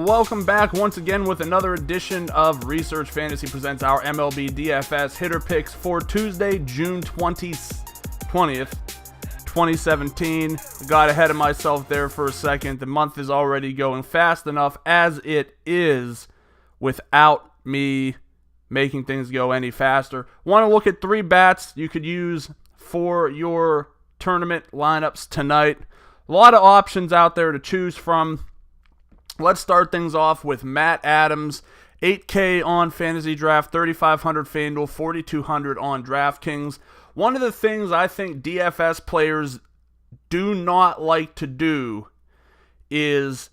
Welcome back once again with another edition of Research Fantasy presents our MLB DFS hitter picks for Tuesday, June 20th, 2017. I got ahead of myself there for a second. The month is already going fast enough as it is without me making things go any faster. Want to look at three bats you could use for your tournament lineups tonight. A lot of options out there to choose from. Let's start things off with Matt Adams, 8K on Fantasy Draft, 3,500 FanDuel, 4,200 on DraftKings. One of the things I think DFS players do not like to do is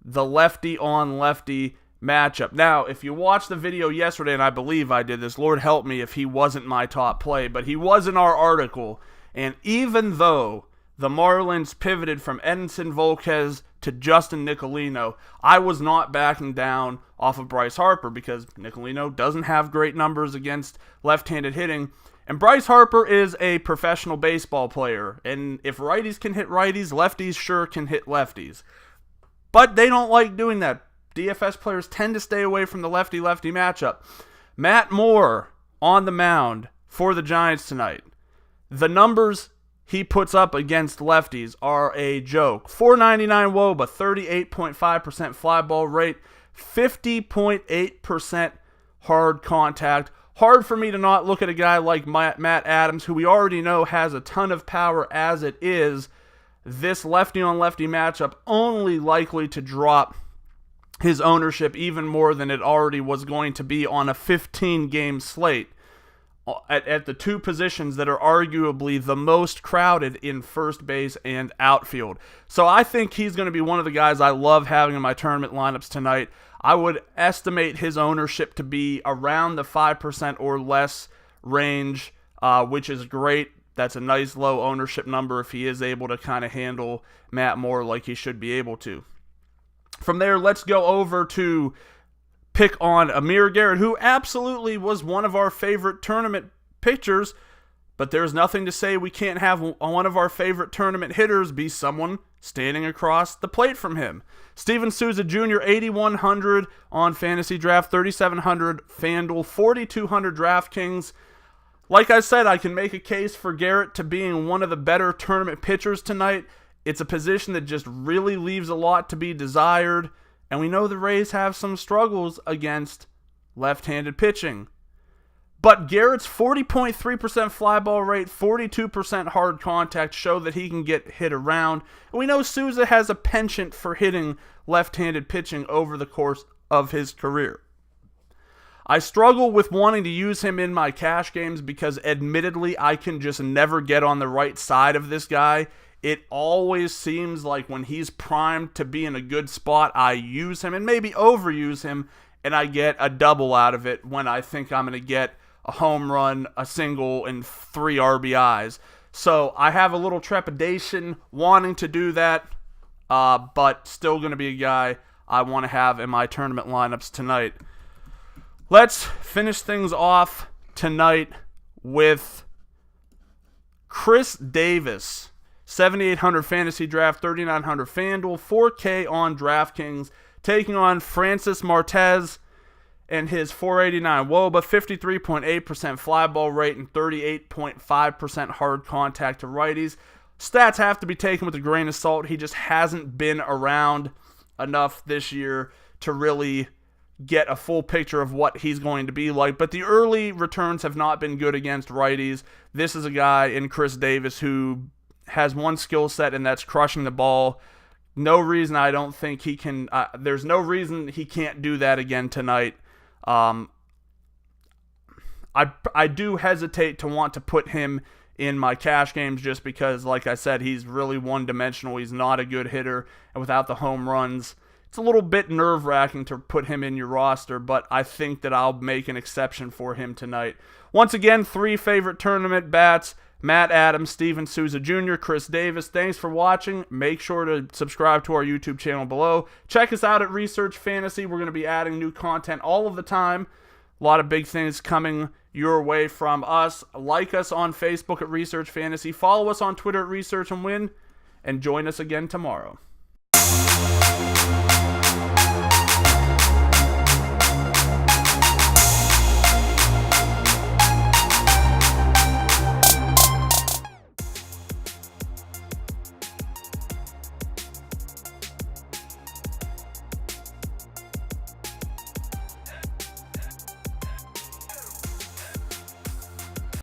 the lefty on lefty matchup. Now, if you watched the video yesterday, and I believe I did this, Lord help me if he wasn't my top play, but he was in our article, and even though the Marlins pivoted from Edinson Volquez to Justin Nicolino, I was not backing down off of Bryce Harper because Nicolino doesn't have great numbers against left-handed hitting. And Bryce Harper is a professional baseball player. And if righties can hit righties, lefties sure can hit lefties. But they don't like doing that. DFS players tend to stay away from the lefty-lefty matchup. Matt Moore on the mound for the Giants tonight. The numbers he puts up against lefties are a joke. 499 WOBA, 38.5% fly ball rate, 50.8% hard contact. Hard for me to not look at a guy like Matt Adams, who we already know has a ton of power as it is. This lefty-on-lefty matchup only likely to drop his ownership even more than it already was going to be on a 15-game slate at the two positions that are arguably the most crowded in first base and outfield. So I think he's going to be one of the guys I love having in my tournament lineups tonight. I would estimate his ownership to be around the 5% or less range, which is great. That's a nice low ownership number if he is able to kind of handle Matt Moore like he should be able to. From there, let's go over to pick on Amir Garrett, who absolutely was one of our favorite tournament pitchers, but there's nothing to say we can't have one of our favorite tournament hitters be someone standing across the plate from him. Souza Jr, 8,100 on Fantasy Draft, 3,700 FanDuel, 4,200 DraftKings. Like I said, I can make a case for Garrett to being one of the better tournament pitchers tonight. It's a position that just really leaves a lot to be desired. And we know the Rays have some struggles against left-handed pitching. But Garrett's 40.3% fly ball rate, 42% hard contact show that he can get hit around. And we know Souza has a penchant for hitting left-handed pitching over the course of his career. I struggle with wanting to use him in my cash games because admittedly I can just never get on the right side of this guy. It always seems like when he's primed to be in a good spot, I use him and maybe overuse him, and I get a double out of it when I think I'm going to get a home run, a single, and 3 RBIs. So I have a little trepidation wanting to do that, but still going to be a guy I want to have in my tournament lineups tonight. Let's finish things off tonight with Khris Davis. 7,800 Fantasy Draft, 3,900 FanDuel, 4K on DraftKings, taking on Francis Martez and his 489 WOBA, 53.8% fly ball rate and 38.5% hard contact to righties. Stats have to be taken with a grain of salt. He just hasn't been around enough this year to really get a full picture of what he's going to be like. But the early returns have not been good against righties. This is a guy in Khris Davis who has one skill set, and that's crushing the ball. No reason I don't think he can. There's no reason he can't do that again tonight. I do hesitate to want to put him in my cash games just because, like I said, he's really one-dimensional. He's not a good hitter, and without the home runs, it's a little bit nerve-wracking to put him in your roster, but I think that I'll make an exception for him tonight. Once again, 3 favorite tournament bats: Matt Adams, Souza Jr, Khris Davis. Thanks for watching. Make sure to subscribe to our YouTube channel below. Check us out at Research Fantasy. We're going to be adding new content all of the time. A lot of big things coming your way from us. Like us on Facebook at Research Fantasy. Follow us on Twitter at Research and Win. And join us again tomorrow.